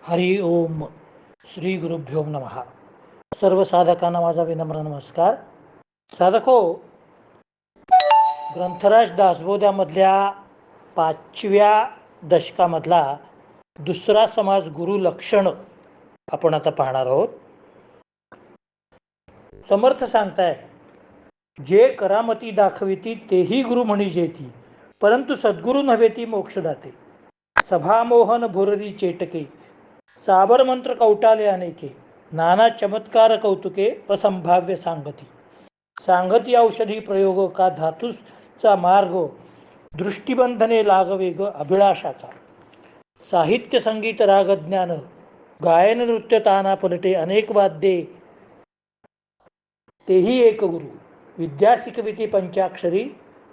हरि ओम श्री गुरुभ्यो नमः. सर्व साधकांना माझा विनम्र नमस्कार. साधको, ग्रंथराज दासबोधामधल्या 5व्या दशकामधला दुसरा समाज गुरु लक्षण आपण आता पाहणार आहोत. समर्थ सांगताय, जे करामती दाखविती तेही गुरु म्हणी जेती, परंतु सद्गुरु नव्हे ती मोक्षदाते. सभामोहन भुररी चेटके, साबर मंत्र कौटाले अनेके, नाना चमत्कार कौतुके असंभाव्य सांगती. सांगती औषधी प्रयोग का धातूचा मार्ग, दृष्टिबंधने लागवे ग अभिलाषाचा. साहित्य संगीत राग ज्ञान, गायन नृत्य ताना पलटे अनेक वाद्ये, तेही एक गुरु. विद्या शिकविती पंचाक्षरी,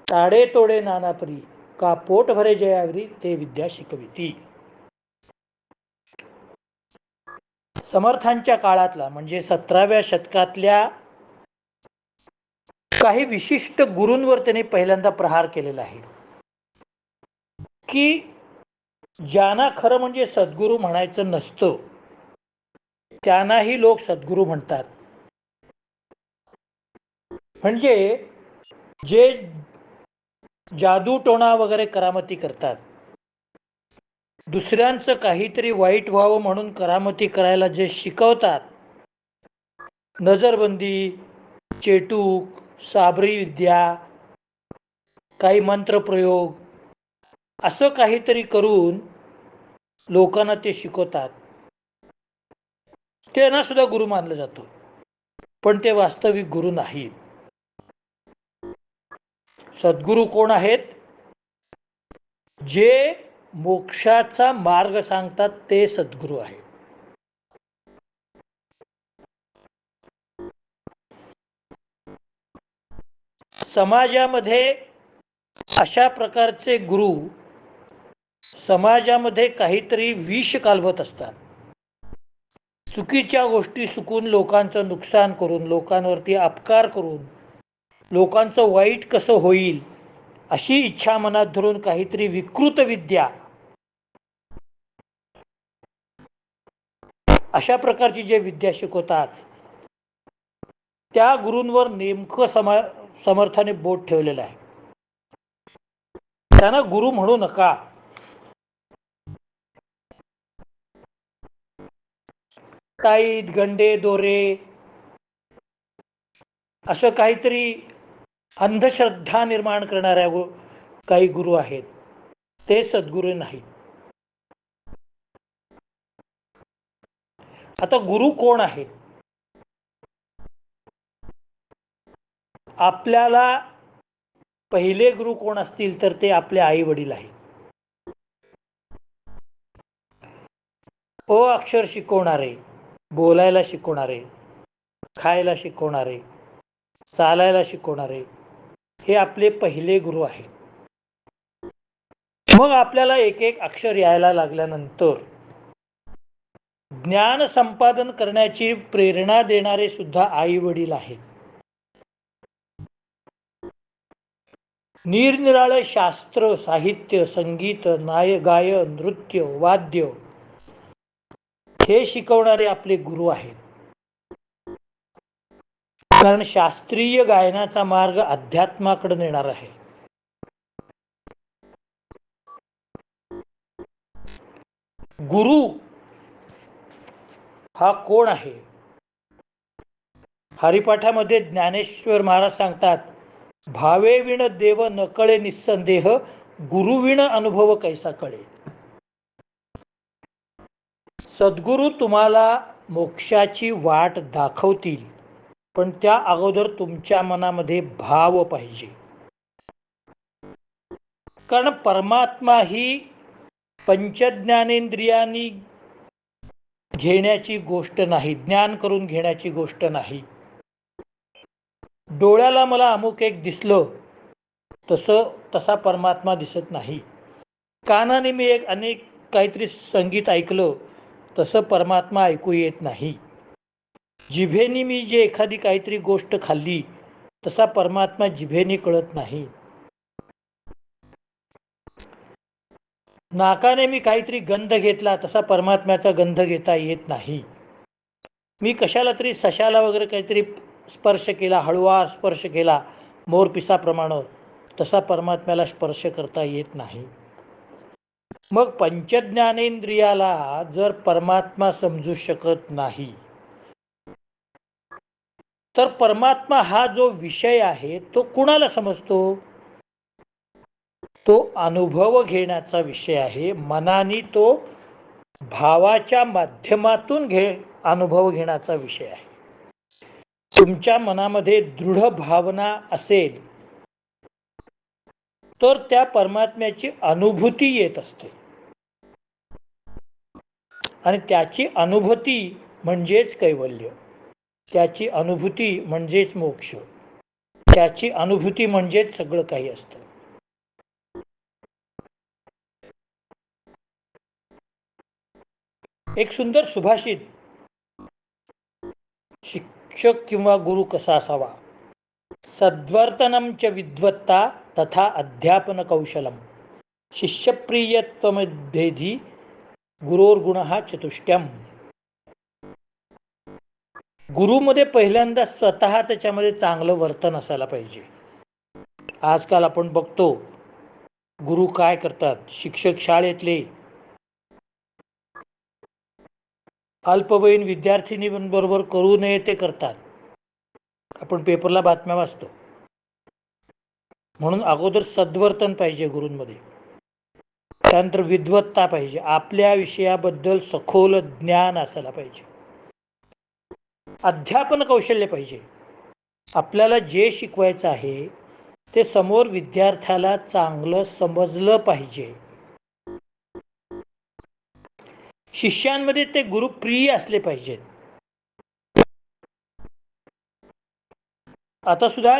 ताडे तोडे नानापरी, का पोट भरे जयावरी ते विद्या शिकविती. समर्थांच्या काळातला म्हणजे 17व्या शतकातल्या काही विशिष्ट गुरूंवर त्यांनी पहिल्यांदा प्रहार केलेला आहे की ज्यांना खरं म्हणजे सद्गुरू म्हणायचं नसतं त्यांनाही लोक सद्गुरू म्हणतात. म्हणजे जे जादू टोणा वगैरे करामती करतात, दुसऱ्यांचं काहीतरी वाईट व्हावं म्हणून करामती करायला जे शिकवतात, नजरबंदी, चेटूक, साबरी विद्या, काही मंत्रप्रयोग, असं काहीतरी करून लोकांना ते शिकवतात, त्यांना सुद्धा गुरु मानलं जातं. पण ते वास्तविक गुरु नाहीत. सद्गुरू कोण आहेत? जे मोक्षाचा मार्ग सांगतात ते सद्गुरू आहेत. समाजामध्ये अशा प्रकारचे गुरु समाजामध्ये काहीतरी विष कालवत असतात. चुकीच्या गोष्टी शिकून लोकांचं नुकसान करून, लोकांवरती अपकार करून, लोकांचं वाईट कसं होईल अशी इच्छा मनात धरून काहीतरी विकृत विद्या, अशा प्रकारची जे विद्या शिकवतात त्या गुरूंवर नेमकं समर्थाने बोट ठेवलेलं आहे. त्यांना गुरु म्हणू नका. ताईत गंडे दोरे असं काहीतरी अंधश्रद्धा निर्माण करणाऱ्या काही गुरु आहेत, ते सद्गुरू नाही. आता गुरु कोण आहेत? आपल्याला पहिले गुरु कोण असतील तर ते आपले आई वडील आहेत. अक्षर शिकवणारे, बोलायला शिकवणारे, खायला शिकवणारे, चालायला शिकवणारे, हे आपले पहिले गुरु आहेत. मग आपल्याला एक एक अक्षर यायला लागल्यानंतर ज्ञान संपादन करण्याची प्रेरणा देणारे सुद्धा आई वडील आहेत. निरनिराळे शास्त्र, साहित्य, संगीत, गायन, नृत्य, वाद्य हे शिकवणारे आपले गुरु आहेत. कारण शास्त्रीय गायनाचा मार्ग अध्यात्माकडे नेणार आहे. गुरु हा कोण आहे? हरिपाठामध्ये ज्ञानेश्वर महाराज सांगतात, भावे विण देव नकळे निस्संदेह, गुरुविण अनुभव कैसा कळे. सद्गुरू तुम्हाला मोक्षाची वाट दाखवतील, पण त्या अगोदर तुमच्या मनामध्ये भाव पाहिजे. कारण परमात्मा ही पंचज्ञानेंद्रियांनी घेण्याची गोष्ट नाही, ज्ञान करून घेण्याची गोष्ट नाही. डोळ्याला मला अमुक एक दिसलं तसा परमात्मा दिसत नाही. कानाने मी एक अनेक काहीतरी संगीत ऐकलं तसं परमात्मा ऐकू येत नाही. जिभेनी मी जे एखादी काहीतरी गोष्ट खाल्ली तसा परमात्मा जिभेने कळत नाही. नाकाने मी काहीतरी गंध घेतला तसा परमात्म्याचा गंध घेता येत नाही. मी कशाला तरी सशाला वगैरे काहीतरी स्पर्श केला, हळुवार स्पर्श केला मोरपिसाप्रमाणे, तसा परमात्म्याला स्पर्श करता येत नाही. मग पंचज्ञानेंद्रियाला जर परमात्मा समजू शकत नाही, तर परमात्मा हा जो विषय आहे तो कुणाला समजतो? तो अनुभव घेण्याचा विषय आहे. मनाने तो भावाच्या माध्यमातून अनुभव घेण्याचा विषय आहे. तुमच्या मनामध्ये दृढ भावना असेल तर त्या परमात्म्याची अनुभूती येत असते, आणि त्याची अनुभूती म्हणजेच कैवल्य, त्याची अनुभूती म्हणजेच मोक्ष, त्याची अनुभूती म्हणजेच सगळं काही असतं. एक सुंदर सुभाषित, शिक्षक किंवा गुरु कसा असावा? सद्वर्तनम च विद्वत्ता तथा अध्यापन कौशलम शिष्यप्रियत्वमेधी गुरोर्गुण चतुष्ट्यम. गुरुमध्ये पहिल्यांदा स्वतः त्याच्यामध्ये चांगलं वर्तन असायला पाहिजे. आजकाल आपण बघतो गुरु काय करतात, शिक्षक शाळेतले अल्पवयीन विद्यार्थिनी बरोबर करू नये ते करतात. आपण पेपरला बातम्या वाचतो. म्हणून अगोदर सद्वर्तन पाहिजे गुरूंमध्ये, त्यानंतर विद्वत्ता पाहिजे, आपल्या विषयाबद्दल सखोल ज्ञान असायला पाहिजे, अध्यापन कौशल्य पाहिजे. आपल्याला जे शिकवायचं आहे ते समोर विद्यार्थ्याला चांगलं समजलं पाहिजे. शिष्यांमध्ये ते गुरुप्रिय असले पाहिजेत. आता सुद्धा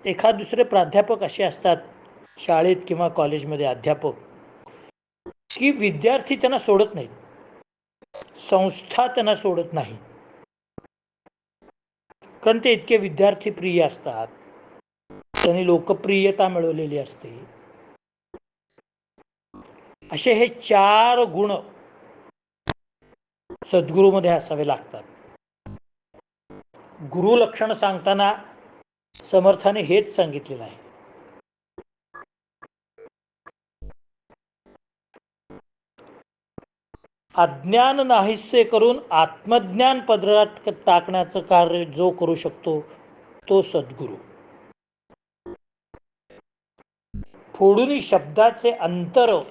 एखाद दुसरे प्राध्यापक असे असतात शाळेत किंवा कॉलेजमध्ये, अध्यापक, की विद्यार्थी त्यांना सोडत नाहीत, संस्था त्यांना सोडत नाही, कारण ते इतके विद्यार्थी प्रिय असतात, त्यांनी लोकप्रियता मिळवलेली असते. असे हे 4 गुण सद्गुरूमध्ये असावे लागतात. गुरु लक्षण सांगताना समर्थाने हेच सांगितलेलं आहे. अज्ञान नाहीसे करून आत्मज्ञान पदरात टाकण्याचं कार्य जो करू शकतो तो सद्गुरू. फोडून शब्दाचे अंतर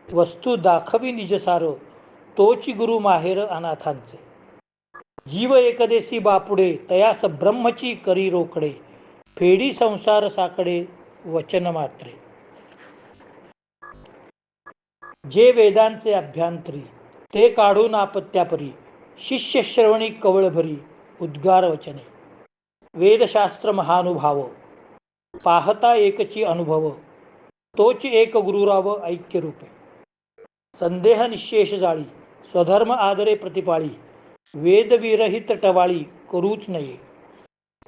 वस्तू दाखवी निजसार, तोची गुरु माहेर अनाथांचे. जीव एकदेशी बापुडे तयास ब्रह्मची करी रोकडे, फेडी संसार साकडे वचन मात्रे. जे वेदांचे अभ्यंतरी ते काढून आपत्यापरी, शिष्य श्रवणी कवळभरी उद्गार वचने. वेदशास्त्र महानुभाव पाहता एकची अनुभव, तोच एक गुरुराव ऐक्य रूपे. संदेह निशेष जाळी स्वधर्म आदरे प्रतिपाळी, वेदविरहित टवाळी करूच नये.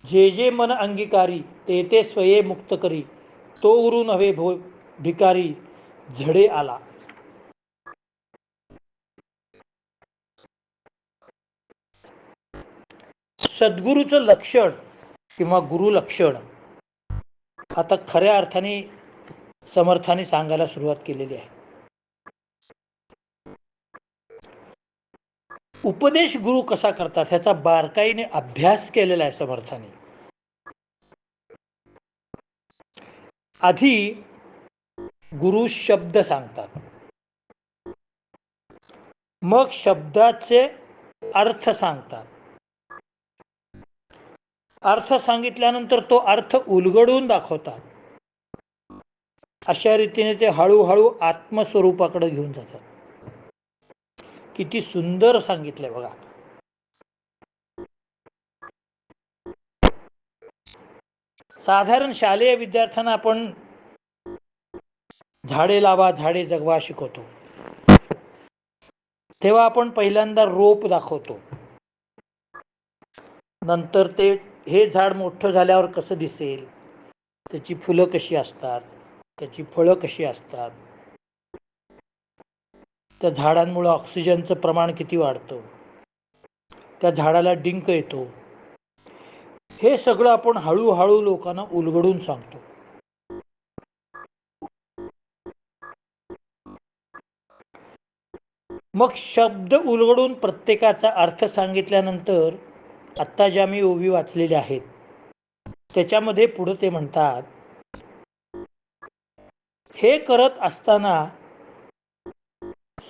जे जे मन अंगीकारी ते ते स्वये मुक्त करी, तो गुरु नव्हे भिकारी झडे आला. सद्गुरूचं लक्षण किंवा गुरु लक्षण आता खऱ्या अर्थाने समर्थाने सांगायला सुरुवात केलेली आहे. उपदेश गुरु कसा करतात ह्याचा बारकाईने अभ्यास केलेला आहे समर्थाने. आधी गुरु शब्द सांगतात, मग शब्दाचे अर्थ सांगतात. अर्थ सांगितल्यानंतर तो अर्थ उलगडून दाखवतात. अशा रीतीने ते हळूहळू आत्मस्वरूपाकडे घेऊन जातात. किती सुंदर सांगितलंय बघा. साधारण शालेय विद्यार्थ्यांना आपण झाडे लावा झाडे जगवा शिकवतो, तेव्हा आपण पहिल्यांदा रोप दाखवतो, नंतर ते हे झाड मोठं झाल्यावर कसं दिसेल, त्याची फुलं कशी असतात, त्याची फळं कशी असतात, त्या झाडांमुळे ऑक्सिजनचं प्रमाण किती वाढतं, त्या झाडाला डिंक येतो, हे सगळं आपण हळूहळू लोकांना उलगडून सांगतो. मग शब्द उलगडून प्रत्येकाचा अर्थ सांगितल्यानंतर आत्ता ज्या मी ओवी वाचलेल्या आहेत त्याच्यामध्ये पुढे ते म्हणतात, हे करत असताना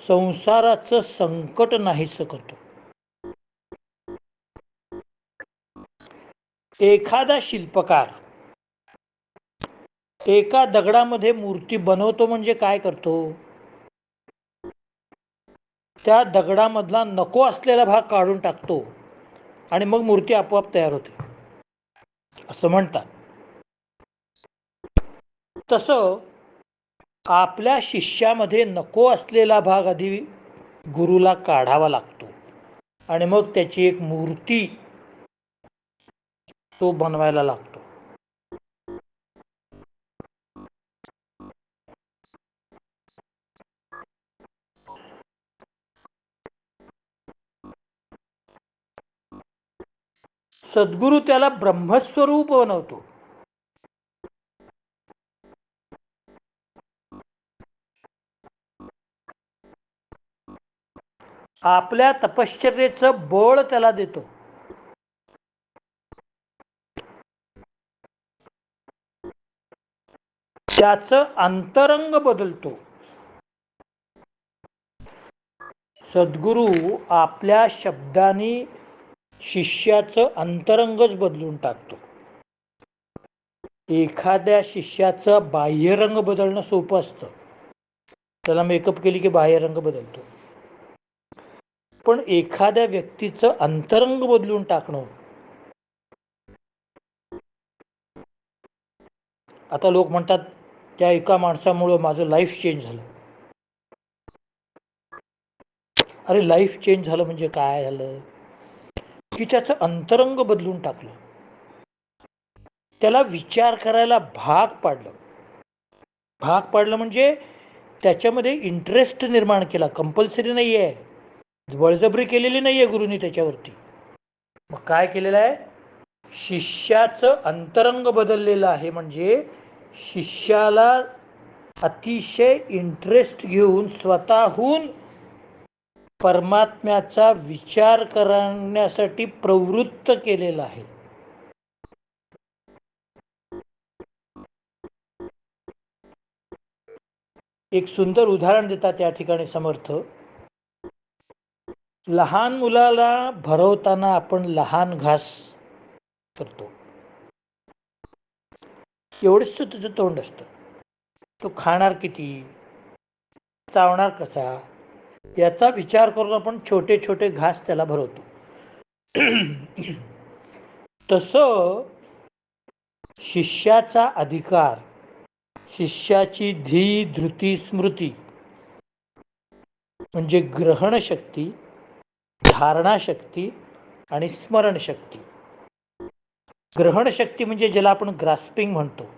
संसाराचं संकट नाहीसं करतो. एखादा शिल्पकार एका दगडामध्ये मूर्ती बनवतो म्हणजे काय करतो, त्या दगडामधला नको असलेला भाग काढून टाकतो आणि मग मूर्ती आपोआप तयार होते असं म्हणतात. तसं आपल्या शिष्यामध्ये नको असलेला भाग आधी गुरुला काढावा लागतो आणि मग त्याची एक मूर्ती तो बनवायला लागतो. सद्गुरू त्याला ब्रह्मस्वरूप बनवतो. आपल्या तपश्चर्येचं बळ त्याला देतो. त्याचं अंतरंग बदलतो. सद्गुरू आपल्या शब्दांनी शिष्याचं अंतरंगच बदलून टाकतो. एखाद्या शिष्याचं बाह्यरंग बदलणं सोपं असतं, त्याला मेकअप केली की बाह्यरंग बदलतो. पण एखाद्या व्यक्तीचं अंतरंग बदलून टाकणं, आता लोक म्हणतात त्या एका माणसामुळं माझं लाईफ चेंज झालं. अरे लाईफ चेंज झालं म्हणजे काय झालं की त्याचं अंतरंग बदलून टाकलं, त्याला विचार करायला भाग पाडलं. भाग पाडलं म्हणजे त्याच्यामध्ये इंटरेस्ट निर्माण केला. कंपल्सरी नाही आहे, बळजबरी केलेली नाही आहे गुरुनी त्याच्यावरती. मग काय केलेलं आहे, शिष्याचं अंतरंग बदललेलं आहे. म्हणजे शिष्याला अतिशय इंटरेस्ट घेऊन स्वतःहून परमात्म्याचा विचार करण्यासाठी प्रवृत्त केलेला आहे. एक सुंदर उदाहरण देतात या ठिकाणी समर्थ. लहान मुलाला भरवताना आपण लहान घास करतो, एवढंच तुझं तोंड असतं, तो खाणार किती, चावणार कसा, याचा विचार करून आपण छोटे छोटे घास त्याला भरवतो. तसं शिष्याचा अधिकार, शिष्याची धी धृती स्मृती म्हणजे ग्रहणशक्ती, धारणाशक्ती आणि स्मरणशक्ती. ग्रहणशक्ती म्हणजे ज्याला आपण ग्रास्पिंग म्हणतो,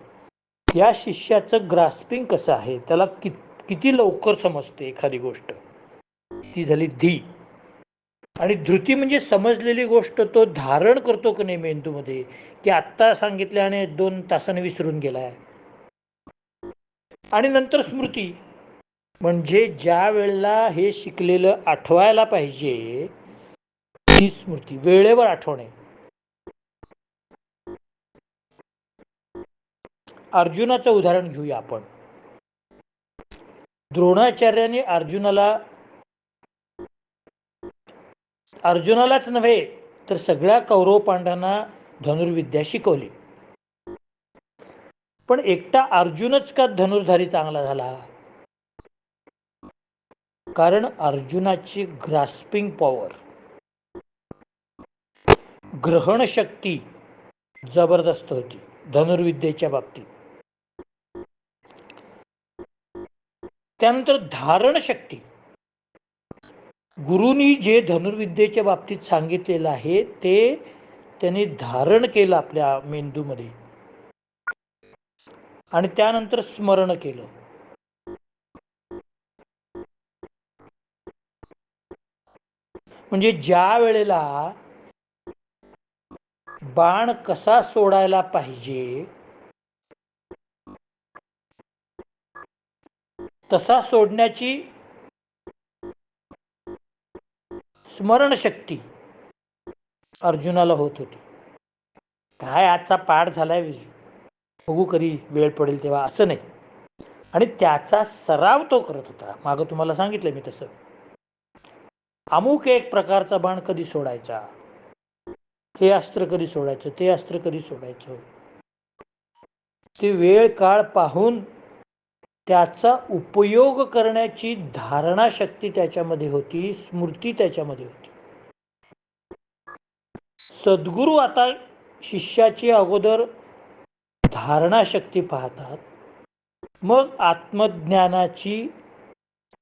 या शिष्याचं ग्रास्पिंग कसं आहे, त्याला किती लवकर समजते एखादी गोष्ट, ती झाली धी. आणि धृती म्हणजे समजलेली गोष्ट तो धारण करतो की नाही मेंदूमध्ये, की आत्ता सांगितले आणि 2 तासाने विसरून गेलाय. आणि नंतर स्मृती म्हणजे ज्या वेळेला हे शिकलेलं आठवायला पाहिजे ती स्मृती, वेळेवर आठवणे. अर्जुनाचं उदाहरण घेऊया आपण. द्रोणाचार्याने अर्जुनालाच नव्हे तर सगळ्या कौरव पांडवांना धनुर्विद्या शिकवली. पण एकटा अर्जुनच का धनुर्धारी चांगला झाला, कारण अर्जुनाची ग्रास्पिंग पॉवर, ग्रहणशक्ती जबरदस्त होती धनुर्विद्येच्या बाबतीत. त्यानंतर धारणशक्ती, गुरुनी जे धनुर्विद्येच्या बाबतीत सांगितलेलं आहे ते त्यांनी धारण केलं आपल्या मेंदूमध्ये. आणि त्यानंतर स्मरण केलं. म्हणजे ज्या वेळेला बाण कसा सोडायला पाहिजे तसा सोडण्याची स्मरणशक्ती अर्जुनाला होत होती. काय आजचा पाठ झालाय, बघू कधी वेळ पडेल तेव्हा, असं नाही. आणि त्याचा सराव तो करत होता. मागं तुम्हाला सांगितलं मी तसं. अमुक एक प्रकारचा बाण कधी सोडायचा, हे अस्त्र कधी सोडायचं, ते अस्त्र कधी सोडायचं, ते वेळ काळ पाहून त्याचा उपयोग करण्याची धारणा शक्ती त्याच्यामध्ये होती, स्मृती त्याच्यामध्ये होती. सद्गुरू आता शिष्याची अगोदर धारणा शक्ती पाहतात, मग आत्मज्ञानाची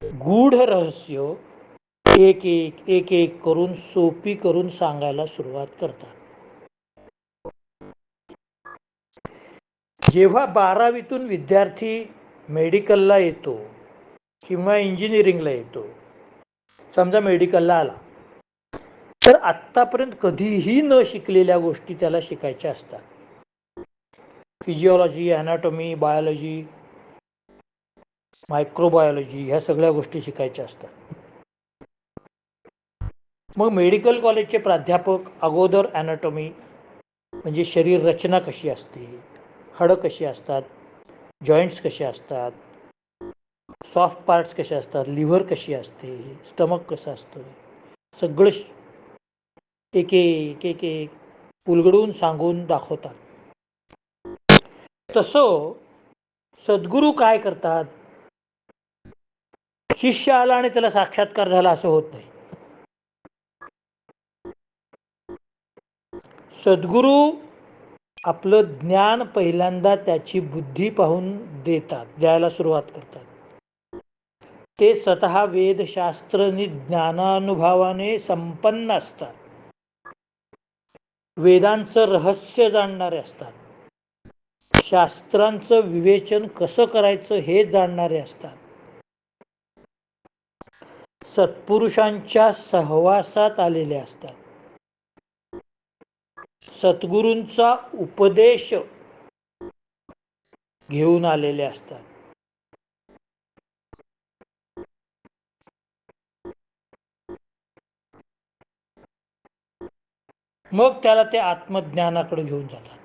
गूढ रहस्य एक एक एक एक करून सोपी करून सांगायला सुरुवात करतात. जेव्हा 12वीतून विद्यार्थी मेडिकलला येतो किंवा इंजिनिअरिंगला येतो, समजा मेडिकलला आला, तर आत्तापर्यंत कधीही न शिकलेल्या गोष्टी त्याला शिकायच्या असतात. फिजिओलॉजी, ॲनाटॉमी, बायोलॉजी, मायक्रोबायोलॉजी, ह्या सगळ्या गोष्टी शिकायच्या असतात. मग मेडिकल कॉलेजचे प्राध्यापक अगोदर ॲनाटॉमी म्हणजे शरीर रचना कशी असते, हाडं कशी असतात, जॉईंट्स कसे असतात, सॉफ्ट पार्ट्स कसे असतात, लिव्हर कशी असते, स्टमक कसं असतं, सगळं एक एक एक एक उलगडून सांगून दाखवतात. तसं सद्गुरू काय करतात, शिष्य आला आणि त्याला साक्षात्कार झाला असं होत नाही. सद्गुरू आपलं ज्ञान पहिल्यांदा त्याची बुद्धी पाहून देतात, द्यायला सुरुवात करतात. ते स्वतः वेदशास्त्र ज्ञानानुभवाने संपन्न असतात, वेदांचं रहस्य जाणणारे असतात, शास्त्रांचं विवेचन कसं करायचं हे जाणणारे असतात, सत्पुरुषांच्या सहवासात आलेले असतात, सद्गुरूंचा उपदेश घेऊन आलेले असतात. मग त्याला ते आत्मज्ञानाकडे घेऊन जातात.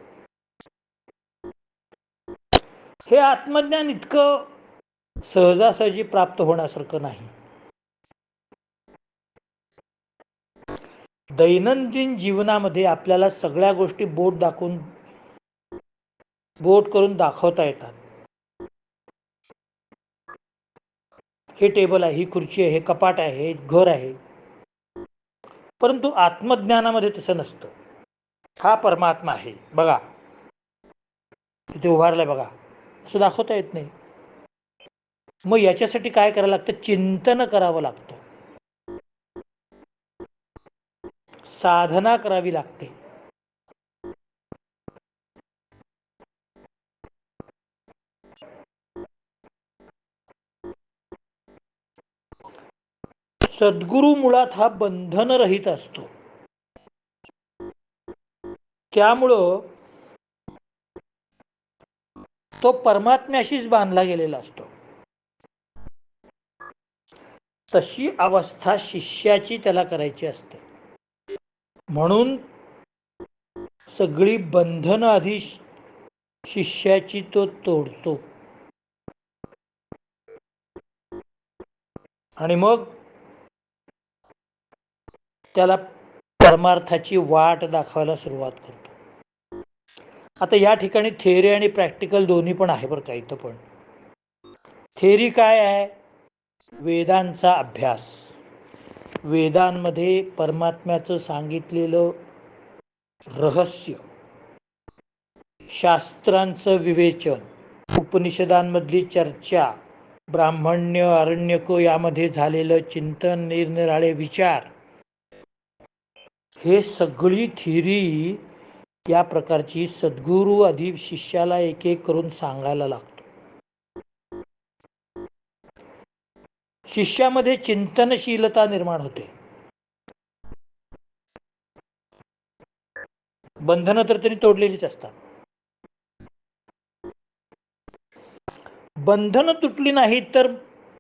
हे आत्मज्ञान इतकं सहजासहजी प्राप्त होण्यासारखं नाही. दैनंदिन जीवनामध्ये आपल्याला सगळ्या गोष्टी बोट करून दाखवता येतात. हे टेबल आहे, ही खुर्ची आहे, हे कपाट आहे, हे घर आहे. परंतु आत्मज्ञानामध्ये तसं नसतं. हा परमात्मा आहे बघा, तिथे उभारलाय बघा, असं दाखवता येत नाही. मग याच्यासाठी काय करायला लागतं, चिंतन करावं लागतं, साधना करावी लागते. सद्गुरू मुळात हा बंधनरहित असतो. त्यामुळं तो परमात्म्याशीच बांधला गेलेला असतो. तशी अवस्था शिष्याची त्याला करायची असते. म्हणून सगळी बंधनं आधी शिष्याची तो तोडतो आणि मग त्याला परमार्थाची वाट दाखवायला सुरुवात करतो. आता या ठिकाणी थेअरी आणि प्रॅक्टिकल दोन्ही पण आहे बरं का. इथं पण थेअरी काय आहे, वेदांचा अभ्यास, वेदांमध्ये परमात्म्याचं सांगितलेलं रहस्य, शास्त्रांचं विवेचन, उपनिषदांमधली चर्चा, ब्राह्मण्य आरण्यक यामध्ये झालेलं चिंतन, निरनिराळे विचार, हे सगळी थिअरी या प्रकारची सद्गुरू आधी शिष्याला एक एक करून सांगायला लागतो. शिष्यामध्ये चिंतनशीलता निर्माण होते. बंधनं तर त्यांनी तोडलेलीच असतात. बंधनं तुटली नाही तर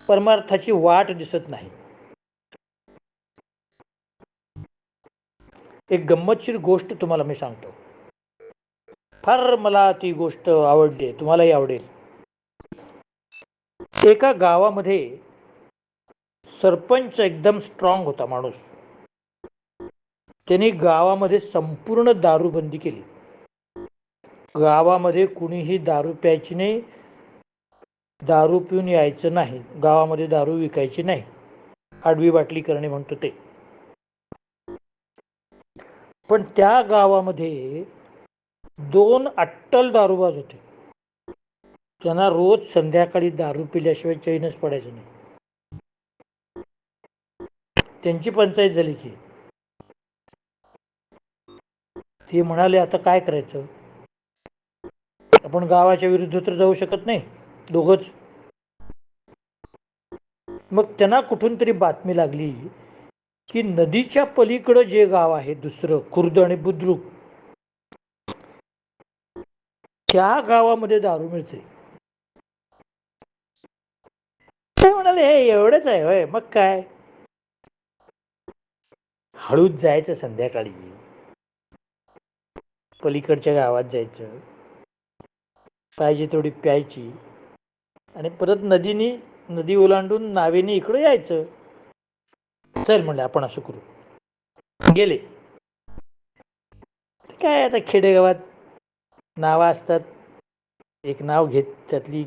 परमार्थाची वाट दिसत नाही. एक गंमतशीर गोष्ट तुम्हाला मी सांगतो. फार मला ती गोष्ट आवडली, तुम्हालाही आवडेल. एका गावामध्ये सरपंच एकदम स्ट्रॉंग होता माणूस. त्यांनी गावामध्ये संपूर्ण दारूबंदी केली. गावामध्ये कुणीही दारू प्यायची नाही, दारू पिऊन यायचं नाही, गावामध्ये दारू विकायची नाही. आडवी बाटली करणे म्हणतो ते. पण त्या गावामध्ये 2 अट्टल दारूबाज होते. त्यांना रोज संध्याकाळी दारू पिल्याशिवाय चैनच पडायचं नाही. त्यांची पंचायत झाली की ते म्हणाले, आता काय करायचं? आपण गावाच्या विरुद्ध तर जाऊ शकत नाही दोघंच. मग त्यांना कुठून तरी बातमी लागली की नदीच्या पलीकडं जे गाव आहे दुसरं, खुर्द आणि बुद्रुक, त्या गावामध्ये दारू मिळते. ते म्हणाले, हे एवढंच आहे होय, मग काय. हळूच जायचं, संध्याकाळी पलीकडच्या गावात जायचं, पाहिजे तेवढी प्यायची आणि परत नदी ओलांडून नावेने इकडं यायचं. चल म्हणले, आपण असं करू. गेले. काय आता खेडेगावात नावं असतात. एक नाव घेत त्यातली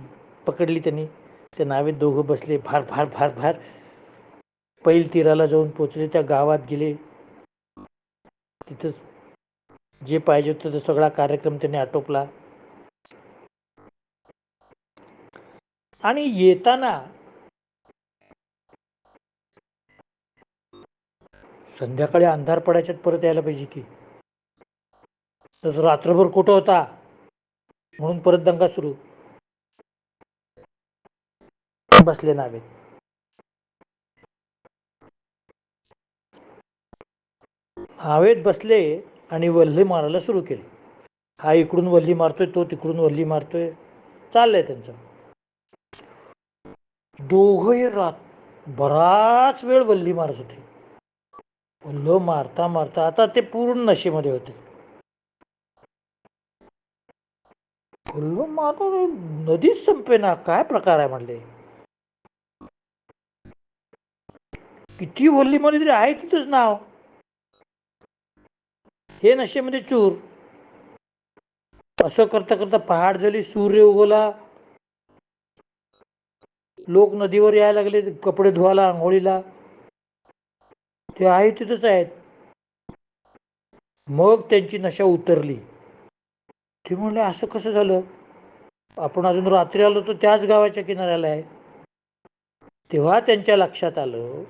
पकडली त्यांनी. त्या नावेत दोघं बसले. भार भार भार भार पैल तीराला जाऊन पोचले. त्या गावात गेले. तिथं जे पाहिजे होतं तो सगळा कार्यक्रम त्यांनी आटोपला. आणि येताना संध्याकाळी अंधार पडायच्यात परत यायला पाहिजे की. तर रात्रभर कुठं होता म्हणून परत दंगा सुरू. बसले नावेत. नावेत बसले आणि वल्ही मारायला सुरू केले. हा इकडून वल्ली मारतोय, तो तिकडून वल्ली मारतोय, चाललंय त्यांचं. दोघंही बराच वेळ वल्ली मारत होते. वल्ल मारता मारता आता ते पूर्ण नशेमध्ये होते. वल्ल मारता नदीच संपेना, काय प्रकार आहे म्हणले. किती वल्ली मारली तरी आहे तिथंच नाव. हे नशेमध्ये चूर. असं करता करता पहाट झाली, सूर्य उगवला. लोक नदीवर यायला लागले कपडे धुवायला, आंघोळीला. ते आहे तिथंच आहेत. मग त्यांची नशा उतरली. ते म्हणले, असं कसं झालं? आपण अजून रात्री आलो तर त्याच गावाच्या किनाऱ्याला आहे. तेव्हा त्यांच्या लक्षात आलं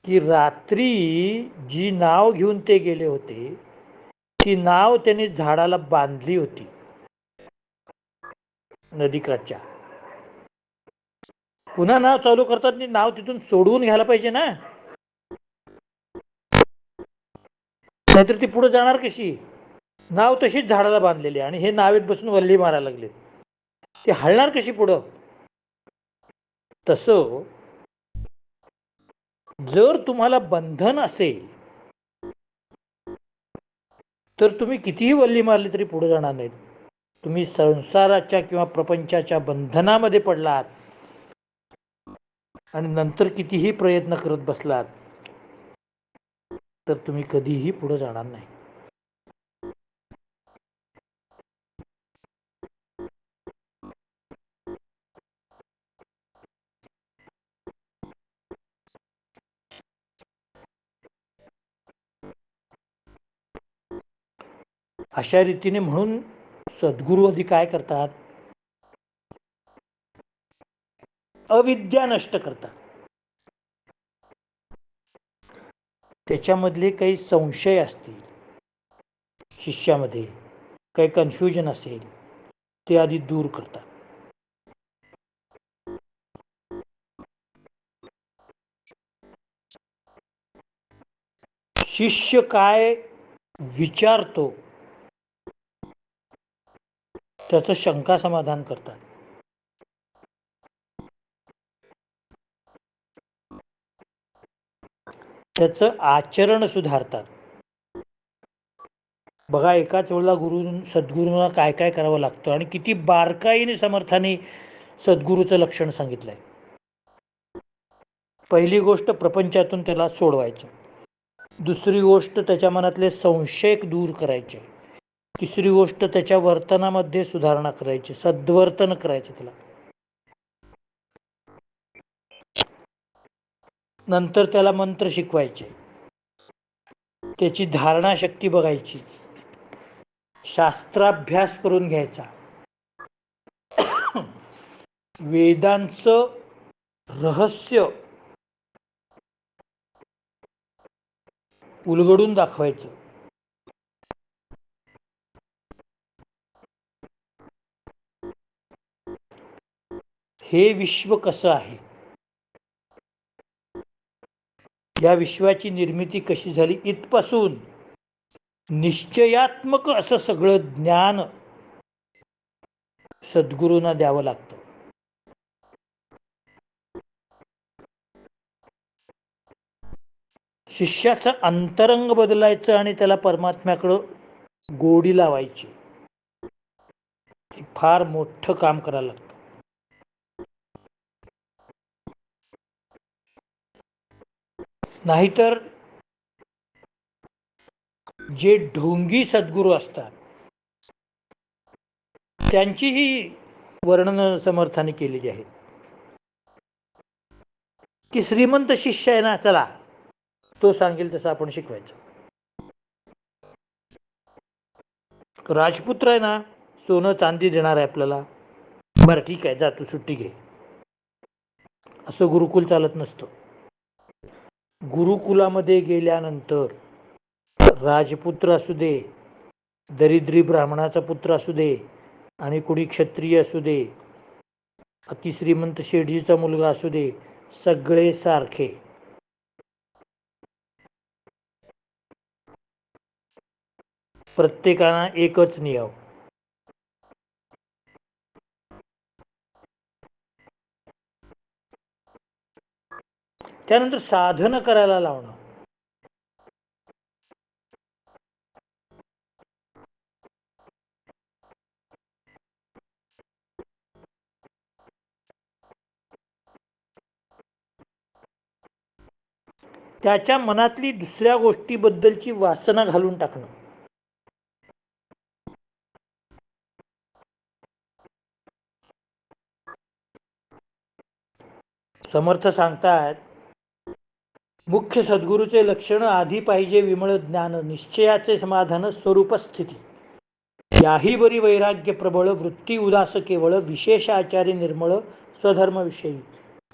की रात्री जी नाव घेऊन ते गेले होते, ती नाव त्यांनी झाडाला बांधली होती नदीकाठच्या. पुन्हा नाव चालू करतात, नाव तिथून सोडवून घ्यायला पाहिजे ना, नाहीतर ती पुढे जाणार कशी. नाव तशीच झाडाला बांधलेली आणि हे नावेत बसून वल्ली मारायला लागले. ती हलणार कशी पुढं. तसं जर तुम्हाला बंधन असेल तर तुम्ही कितीही वल्ली मारली तरी पुढे जाणार नाहीत. तुम्ही संसाराच्या किंवा प्रपंचाच्या बंधनामध्ये पडलात आणि नंतर कितीही प्रयत्न करत बसलात तर तुम्ही कधीही पुढे जाणार नाही. अशा रीतीने म्हणून सद्गुरू आधी काय करतात, अविद्या नष्ट करतात. त्याच्यामधले काही संशय असतील शिष्यामध्ये, काही कन्फ्युजन असेल, ते आधी दूर करतात. शिष्य काय विचारतो, त्याचं शंका समाधान करतात. त्याचं आचरण सुधारतात. बघा, एकाच वेळेला सद्गुरूंना काय काय करावं लागतं आणि किती बारकाईने समर्थाने सद्गुरूचं लक्षण सांगितलंय. पहिली गोष्ट, प्रपंचातून त्याला सोडवायचं. दुसरी गोष्ट, त्याच्या मनातले संशय दूर करायचे. तिसरी गोष्ट, त्याच्या वर्तनामध्ये सुधारणा करायची, सद्वर्तन करायचं त्याला. नंतर त्याला मंत्र शिकवायचे, त्याची धारणाशक्ती बघायची, शास्त्राभ्यास करून घ्यायचा, वेदांचं रहस्य उलगडून दाखवायचं. हे विश्व कसं आहे, या विश्वाची निर्मिती कशी झाली, इथपासून निश्चयात्मक असं सगळं ज्ञान सद्गुरूंना द्यावं लागतं. शिष्याचं अंतरंग बदलायचं आणि त्याला परमात्म्याकडं गोडी लावायची. फार मोठं काम करायला लागतं. नाहीतर जे ढोंगी सद्गुरू असतात त्यांचीही वर्णन समर्थाने केलेली आहेत, की श्रीमंत शिष्य आहे ना, चला तो सांगेल तसं आपण शिकवायचं. राजपुत्र आहे ना, सोनं चांदी देणार आहे आपल्याला, बरं ठीक आहे, जा तू सुट्टी घे, असं गुरुकुल चालत नसतं. गुरुकुलामध्ये गेल्यानंतर राजपुत्र असू दे, दरिद्री ब्राह्मणाचा पुत्र असू दे, आणि कुणी क्षत्रिय असू दे, अतिश्रीमंत शेठजीचा मुलगा असू दे, सगळे सारखे. प्रत्येकाला एकच नियम, त्यानंतर साधन करायला लावणं. त्याच्या मनातली दुसऱ्या गोष्टीबद्दलची वासना घालून टाकणं. समर्थ सांगतात, मुख्य सद्गुरूचे लक्षण आधी पाहिजे विमळ ज्ञान, निश्चयाचे समाधान, स्वरूपस्थिती, याही बरी वैराग्य प्रबळ, वृत्ती उदास केवळ, विशेष आचार्य निर्मळ, स्वधर्मविषयी,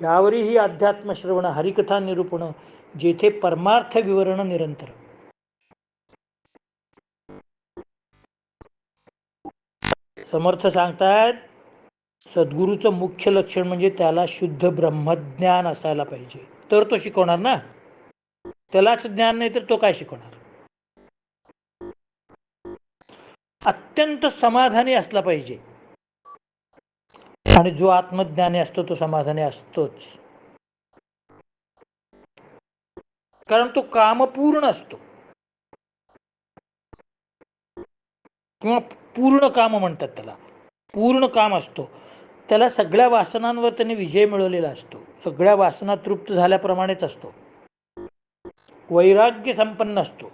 यावरही अध्यात्म श्रवण, हरिकथा निरूपण, जेथे परमार्थ विवरण निरंतर. समर्थ सांगतात, सद्गुरूचं मुख्य लक्षण म्हणजे त्याला शुद्ध ब्रह्मज्ञान असायला पाहिजे, तर तो शिकवणार ना. त्यालाच ज्ञान नाही तर तो काय शिकवणार. अत्यंत समाधानी असला पाहिजे, आणि जो आत्मज्ञानी असतो तो समाधानी असतोच, कारण तो कामपूर्ण असतो, किंवा पूर्ण काम म्हणतात त्याला. पूर्ण काम असतो, त्याला सगळ्या वासनांवर त्याने विजय मिळवलेला असतो, सगळ्या वासना तृप्त झाल्याप्रमाणेच असतो, वैराग्य संपन्न असतो.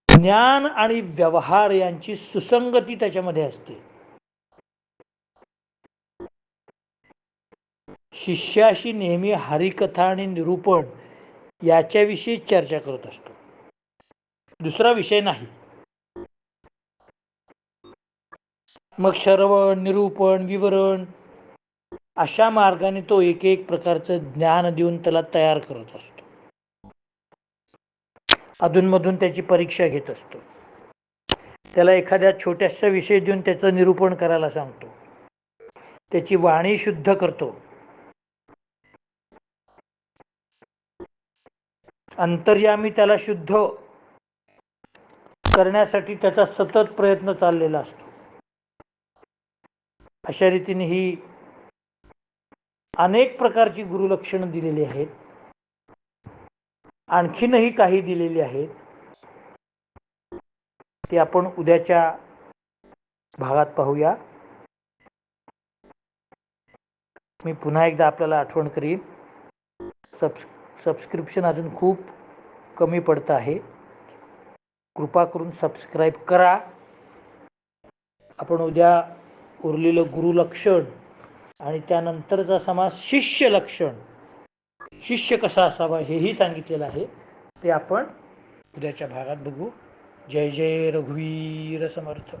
ज्ञान आणि व्यवहार यांची सुसंगती त्याच्यामध्ये असते. शिष्याशी नेहमी हरिकथा आणि निरूपण याच्याविषयी चर्चा करत असतो, दुसरा विषय नाही. मग श्रवण, निरूपण, विवरण अशा मार्गाने तो एक एक प्रकारचं ज्ञान देऊन त्याला तयार करत असतो. अधूनमधून त्याची परीक्षा घेत असतो, त्याला एखाद्या छोट्याशा विषय देऊन त्याचं निरूपण करायला सांगतो, त्याची वाणी शुद्ध करतो. अंतर्यामी त्याला शुद्ध करण्यासाठी त्याचा सतत प्रयत्न चाललेला असतो. अशा रीतीने ही अनेक प्रकारची गुरुलक्षणं दिलेली आहेत. आणखीनही काही दिलेली आहेत, ते आपण उद्याच्या भागात पाहूया. मी पुन्हा एकदा आपल्याला आठवण करीन, सबस्क्रिप्शन अजून खूप कमी पडतं आहे. कृपा करून सबस्क्राईब करा. आपण उद्या उरलेलं गुरुलक्षण आणि त्यानंतरचा समास शिष्य लक्षण, शिष्य कसा असावा हेही सांगितलेलं आहे, ते आपण उद्याच्या भागात बघू. जय जय रघुवीर समर्थ.